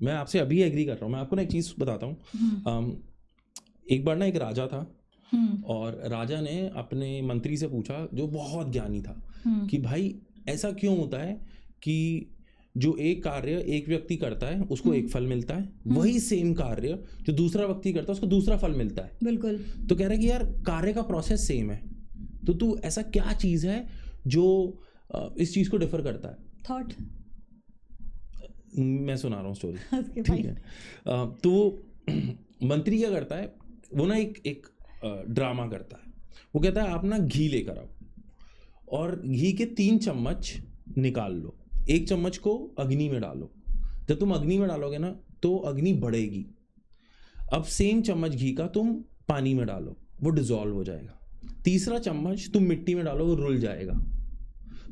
मैं आपसे अभी एग्री कर रहा हूँ। मैं आपको ना एक चीज़ बताता हूँ। एक बार ना एक राजा था और राजा ने अपने मंत्री से पूछा, जो बहुत ज्ञानी था, कि भाई ऐसा क्यों होता है कि जो एक कार्य एक व्यक्ति करता है उसको एक फल मिलता है, वही सेम कार्य जो दूसरा व्यक्ति करता है उसको दूसरा फल मिलता है। बिल्कुल। तो कह रहा है कि यार कार्य का प्रोसेस सेम है, तो तू ऐसा क्या चीज़ है जो इस चीज़ को डिफर करता है? थॉट। मैं सुना रहा हूँ स्टोरी, ठीक है। तो मंत्री क्या करता है, वो ना एक ड्रामा करता है। वो कहता है आप ना घी लेकर आओ और घी के 3 चम्मच निकाल लो, 1 चम्मच को अग्नि में डालो। जब तुम अग्नि में डालोगे ना तो अग्नि बढ़ेगी। अब सेम चम्मच घी का तुम पानी में डालो, वो डिजॉल्व हो जाएगा। तीसरा चम्मच तुम मिट्टी में डालो, वो रुल जाएगा।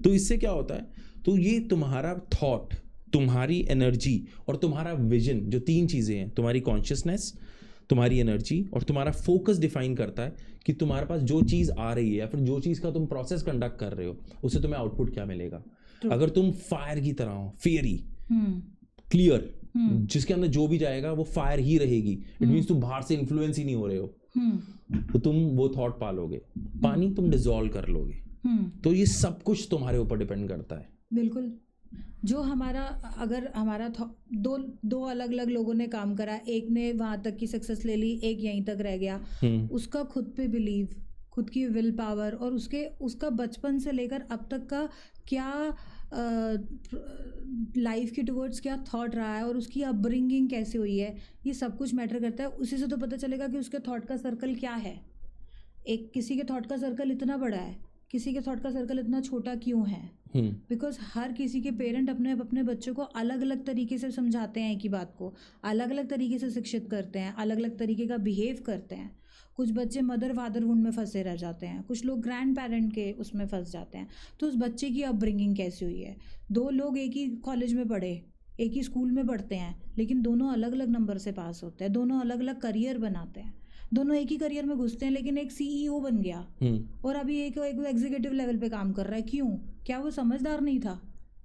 तो इससे क्या होता है, तो ये तुम्हारा थॉट, तुम्हारी एनर्जी और तुम्हारा विजन, जो 3 चीज़ें हैं, तुम्हारी कॉन्शियसनेस, तुम्हारी एनर्जी और तुम्हारा फोकस डिफाइन करता है कि तुम्हारे पास जो चीज़ आ रही है या फिर जो चीज़ का तुम प्रोसेस कंडक्ट कर रहे हो उससे तुम्हें आउटपुट क्या मिलेगा। अगर तुम फायर की तरह हो, फियरी, क्लियर, जिसके अंदर जो भी जाएगा वो फायर ही रहेगी, इट मीन्स तुम बाहर से इन्फ्लुएंस ही नहीं हो रहे हो, तो तुम वो थॉट पालोगे। पानी तुम डिजॉल्व कर लोगे। तो ये सब कुछ तुम्हारे ऊपर डिपेंड करता है। बिल्कुल। जो हमारा, अगर हमारा दो अलग अलग लोगों ने काम करा, एक ने वहाँ तक की सक्सेस ले ली, एक यहीं तक रह गया, उसका खुद पे बिलीव, खुद की विल पावर और उसका बचपन से लेकर अब तक का क्या लाइफ के टुवर्ड्स क्या थॉट रहा है और उसकी अपब्रिंगिंग कैसे हुई है, ये सब कुछ मैटर करता है। उसी से तो पता चलेगा कि उसके थॉट का सर्कल क्या है। किसी के थॉट का सर्कल इतना बड़ा है, किसी के थॉट का सर्कल इतना छोटा क्यों है? बिकॉज हर किसी के पेरेंट अपने बच्चों को अलग अलग तरीके से समझाते हैं, एक ही बात को अलग अलग तरीके से शिक्षित करते हैं, अलग अलग तरीके का बिहेव करते हैं। कुछ बच्चे मदर फादर वुंड में फंसे रह जाते हैं, कुछ लोग ग्रैंड पेरेंट के उसमें फंस जाते हैं। तो उस बच्चे की अपब्रिंगिंग कैसी हुई है? 2 लोग एक ही कॉलेज में पढ़े, एक ही स्कूल में पढ़ते हैं, लेकिन दोनों अलग अलग नंबर से पास होते हैं, दोनों अलग अलग करियर बनाते हैं, दोनों एक ही करियर में घुसते हैं, लेकिन एक CEO बन गया और अभी एक एग्जीक्यूटिव लेवल पे काम कर रहा है। क्यों? क्या वो समझदार नहीं था?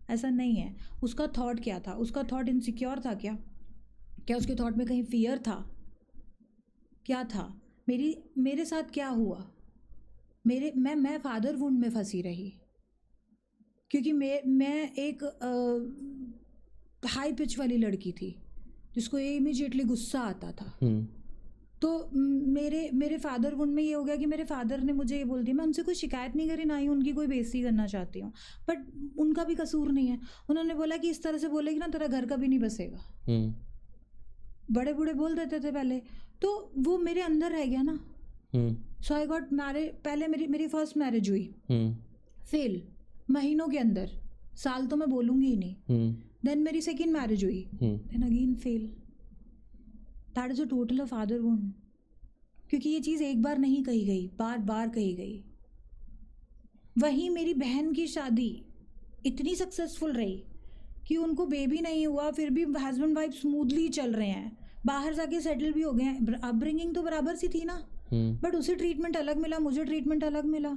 ऐसा नहीं है। उसका थॉट क्या था? उसका थॉट इनसिक्योर था क्या उसके थॉट में कहीं फियर था? क्या था? मेरे साथ क्या हुआ? मैं फादर वुंड में फंसी रही क्योंकि मैं एक हाई पिच वाली लड़की थी जिसको इमीडिएटली गुस्सा आता था। तो मेरे फादर वुंड में ये हो गया कि मेरे फादर ने मुझे ये बोल दिया। मैं उनसे कोई शिकायत नहीं करी, ना ही उनकी कोई बेइज्जती करना चाहती हूँ, बट उनका भी कसूर नहीं है। उन्होंने बोला कि इस तरह से बोलेगी ना तेरा घर का भी नहीं बसेगा। बड़े बूढ़े बोल देते थे पहले, तो वो मेरे अंदर रह गया ना। सो आई गॉट मैरिड। पहले मेरी फर्स्ट मैरिज हुई, फेल महीनों के अंदर, साल तो मैं बोलूँगी ही नहीं। देन मेरी सेकेंड मैरिज हुई, then again fail. That is a total of father wound. क्योंकि ये चीज़ एक बार नहीं कही गई, बार बार कही गई। वहीं मेरी बहन की शादी इतनी सक्सेसफुल रही कि उनको बेबी नहीं हुआ, फिर भी हस्बैंड वाइफ स्मूथली चल रहे हैं, बाहर जाके सेटल भी हो गए हैं। अपब्रिंगिंग तो बराबर सी थी ना, बट उसे ट्रीटमेंट अलग मिला, मुझे ट्रीटमेंट अलग मिला।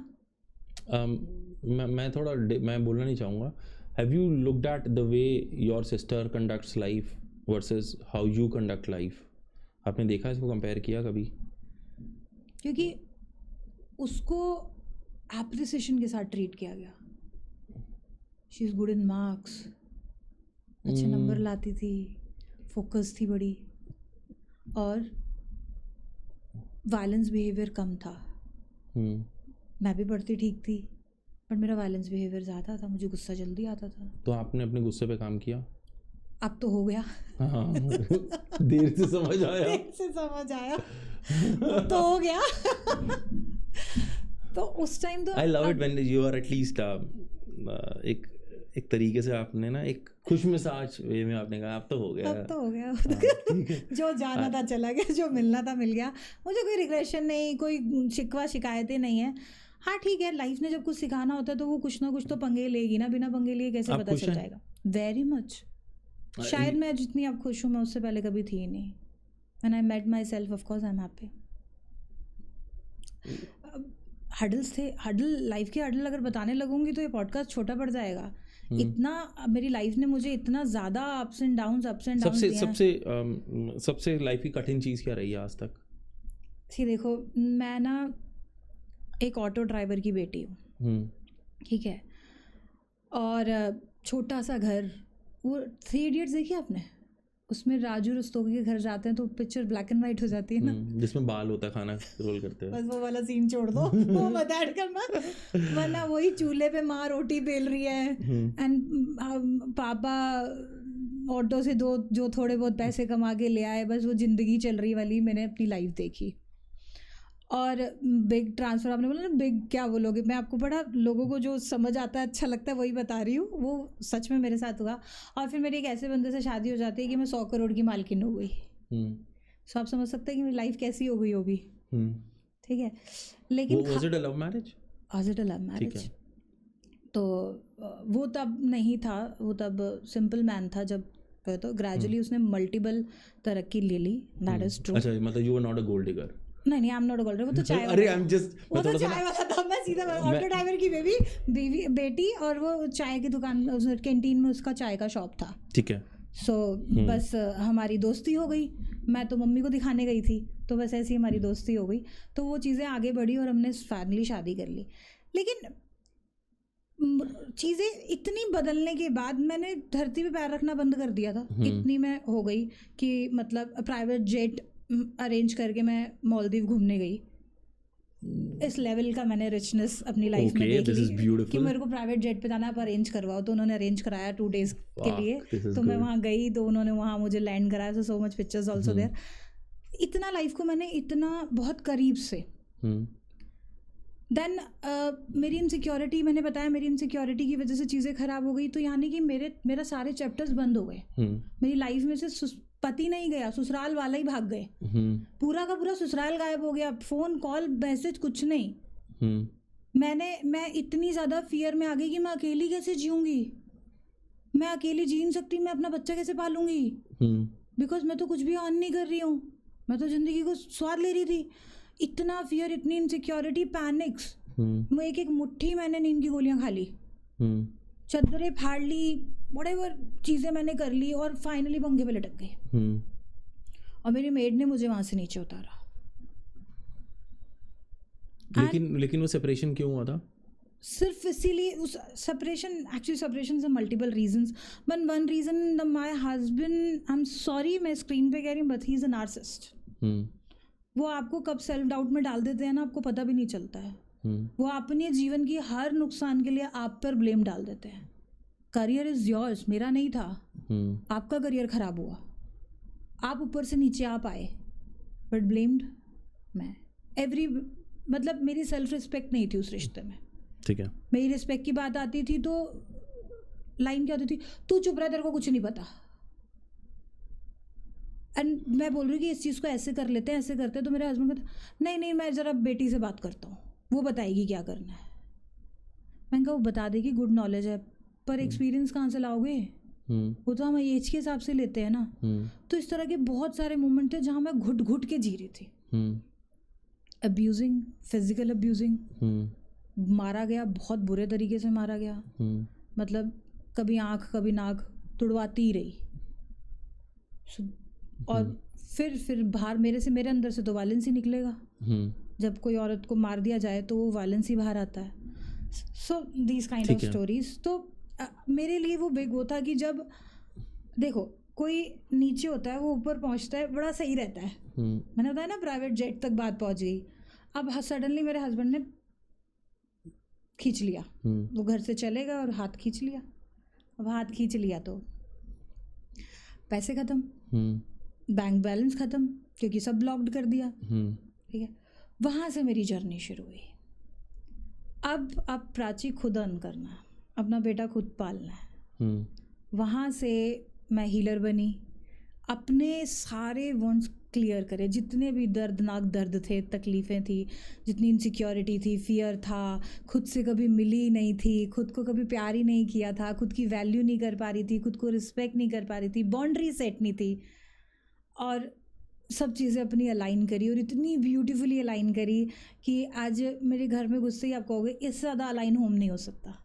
मैं बोलना नहीं चाहूँगा। Have you looked at the way your sister conducts life versus how you conduct life? आपने देखा, इसको कंपेयर किया कभी? क्योंकि उसको एप्रिसिएशन के साथ ट्रीट किया गया। She is good in marks, अच्छे नंबर लाती थी, फोकस थी बड़ी, और वायलेंस बिहेवियर कम था। मैं भी पढ़ती ठीक थी, पर मेरा वायलेंस बिहेवियर ज़्यादा था, मुझे गुस्सा जल्दी आता था। तो आपने अपने गुस्से पे काम किया? अब तो हो गया। हाँ, देर से समझ आया। अब तो हो गया। तो उस टाइम तो I love it when you are at least एक तरीके से आपने ना एक खुश मिजाज वे में आपने कहा अब तो हो गया। अब तो हो गया। जो जाना था चला गया, जो मिलना था मिल गया। मुझे कोई रिग्रेशन नहीं, कोई शिकवा शिकायतें नहीं है। हाँ ठीक है, लाइफ ने जब कुछ सिखाना होता है तो वो कुछ ना कुछ तो पंगे लेगी ना, बिना पंगे लिए कैसे पता चल जाएगा? Very much. शायद मैं जितनी अब खुश हूँ मैं उससे पहले कभी थी नहीं। When I met myself, of course I'm happy. Hurdles थे, लाइफ के हडल अगर बताने लगूंगी तो ये पॉडकास्ट छोटा पड़ जाएगा। इतना मेरी लाइफ ने मुझे इतना ज़्यादा अप्स एंड डाउन्स सबसे लाइफ की कठिन चीज़ क्या रही है आज तक? सी देखो, मैं ना एक ऑटो ड्राइवर की बेटी हूँ, ठीक है, और छोटा सा घर। वो 3 इडियट्स देखी आपने? उसमें राजू रस्तोगी के घर जाते हैं तो पिक्चर ब्लैक एंड वाइट हो जाती है ना, जिसमें बाल होता है, खाना रोल करते हैं। बस वो वाला सीन छोड़ दो, वो मत ऐड करना, वरना वही चूल्हे पे माँ रोटी बेल रही है एंड पापा ऑटो से जो थोड़े बहुत पैसे कमा के ले आए, बस वो ज़िंदगी चल रही वाली मैंने अपनी लाइफ देखी। और बिग ट्रांसफ़र, आपने बोला ना बिग, क्या बोलोगे, मैं आपको बड़ा लोगों को जो समझ आता है अच्छा लगता है वही बता रही हूँ, वो सच में मेरे साथ हुआ। और फिर मेरी एक ऐसे बंदे से शादी हो जाती है कि मैं 100 करोड़ की मालकिन हो गई। सो आप समझ सकते हैं कि मेरी लाइफ कैसी हो गई होगी, ठीक है। लेकिन was it a love marriage? Was it a love marriage? तो वो तब नहीं था, वो तब सिंपल मैन था जब, तो ग्रेजुअली उसने मल्टीपल तरक्की ले ली, दैट इज ट्रू। अच्छा, मतलब you were not a gold digger? नहीं, I am not a gold digger, वो तो चाय अरे आई एम जस्ट, वो तो चाय वाला था। मैं सीधा ऑटो ड्राइवर की बेटी, और वो चाय की दुकान, कैंटीन में उसका चाय का शॉप था, ठीक है। सो बस हमारी दोस्ती हो गई। मैं तो मम्मी को दिखाने गई थी, तो बस ऐसी हमारी दोस्ती हो गई, तो वो चीज़ें आगे बढ़ी और हमने फाइनली शादी कर ली। लेकिन चीज़ें इतनी बदलने के बाद मैंने धरती पे पैर रखना बंद कर दिया था। इतनी मैं हो गई कि मतलब प्राइवेट जेट अरेंज करके मैं मालदीव घूमने गई। इस लेवल का मैंने रिचनेस अपनी लाइफ में देख ली कि मेरे को प्राइवेट जेट पे जाना, आप अरेंज करवाओ, तो उन्होंने अरेंज कराया 2 days के लिए, तो मैं वहाँ गई, तो उन्होंने वहाँ मुझे लैंड कराया। So much pictures also there. इतना लाइफ को मैंने इतना बहुत करीब से, देन मेरी इनसिक्योरिटी, मैंने बताया मेरी इनसिक्योरिटी की वजह से चीज़ें ख़राब हो गई, तो यानी कि मेरा सारे चैप्टर्स बंद हो गए। मेरी लाइफ में से पति नहीं गया, ससुराल वाला ही भाग गए। पूरा का पूरा ससुराल गायब हो गया, फ़ोन कॉल मैसेज कुछ नहीं। मैं इतनी ज़्यादा फियर में आ गई कि मैं अकेली कैसे जीऊँगी, मैं अकेली जी नहीं सकती, मैं अपना बच्चा कैसे पालूँगी, बिकॉज मैं तो कुछ भी ऑन नहीं कर रही हूँ, मैं तो ज़िंदगी को स्वाद ले रही थी। इतना फियर, इतनी इनसिक्योरिटी, पैनिक्स। मैं एक मुट्ठी मैंने नींद की गोलियां खा ली, चद्दरें फाड़ ली, व्हाटएवर चीज़ें मैंने कर ली, और फाइनली पंखे पे लटक गई। और मेरी मेड ने मुझे वहाँ से नीचे उतारा। लेकिन वो सेपरेशन क्यों हुआ था? सिर्फ इसीलिए, उस सेपरेशन से multiple reasons, but one reason, my husband, I am sorry मैं स्क्रीन पे कह रही हूँ, but he is a narcissist. वो आपको कब सेल्फ डाउट में डाल देते हैं ना, आपको पता भी नहीं चलता है। वो अपने जीवन की हर नुकसान के लिए आप पर ब्लेम डाल देते हैं। करियर इज़ योर्स, मेरा नहीं था। आपका करियर ख़राब हुआ, आप ऊपर से नीचे आ पाए, बट ब्लेम्ड मैं। मतलब मेरी सेल्फ रिस्पेक्ट नहीं थी उस रिश्ते में, ठीक है। मेरी रिस्पेक्ट की बात आती थी तो लाइन क्या होती थी, तू चुप रहा, तेरे को कुछ नहीं पता। एंड मैं बोल रही हूँ कि इस चीज़ को ऐसे कर लेते हैं, ऐसे करते हैं, तो मेरे हस्बैंड कहते नहीं मैं ज़रा बेटी से बात करता हूँ, वो बताएगी क्या करना है। मैंने कहा वो बता देगी, गुड नॉलेज है, पर एक्सपीरियंस कहाँ से लाओगे, वो तो हम एज के हिसाब से लेते हैं ना। तो इस तरह के बहुत सारे मोमेंट थे जहाँ मैं घुट घुट के जी रही थी। अब्यूजिंग, फिजिकल अब्यूजिंग, मारा गया, बहुत बुरे तरीके से मारा गया। मतलब कभी आँख कभी नाक तुड़वाती ही रही। और फिर बाहर मेरे अंदर से तो वायलेंस ही निकलेगा। जब कोई औरत को मार दिया जाए तो वो वायलेंस ही बाहर आता है। So these kind of stories. तो मेरे लिए वो बिग वो था कि जब देखो कोई नीचे होता है, वो ऊपर पहुंचता है, बड़ा सही रहता है। मैंने बताया ना प्राइवेट जेट तक बात पहुंच गई। अब सडनली मेरे हस्बैंड ने खींच लिया, वो घर से चलेगा और हाथ खींच लिया। अब हाथ खींच लिया तो पैसे ख़त्म, बैंक बैलेंस ख़त्म, क्योंकि सब ब्लॉक्ड कर दिया। ठीक है, वहाँ से मेरी जर्नी शुरू हुई। अब प्राची खुद अर्न करना, अपना बेटा खुद पालना है। वहाँ से मैं हीलर बनी, अपने सारे वॉन्ट्स क्लियर करे, जितने भी दर्दनाक दर्द थे, तकलीफ़ें थी, जितनी इनसिक्योरिटी थी, फियर था, खुद से कभी मिली नहीं थी, खुद को कभी प्यार ही नहीं किया था, खुद की वैल्यू नहीं कर पा रही थी, खुद को रिस्पेक्ट नहीं कर पा रही थी, बाउंड्री सेट नहीं थी, और सब चीज़ें अपनी अलाइन करी, और इतनी ब्यूटीफुली अलाइन करी कि आज मेरे घर में घुसते ही आप कहोगे इससे ज़्यादा अलाइन होम नहीं हो सकता।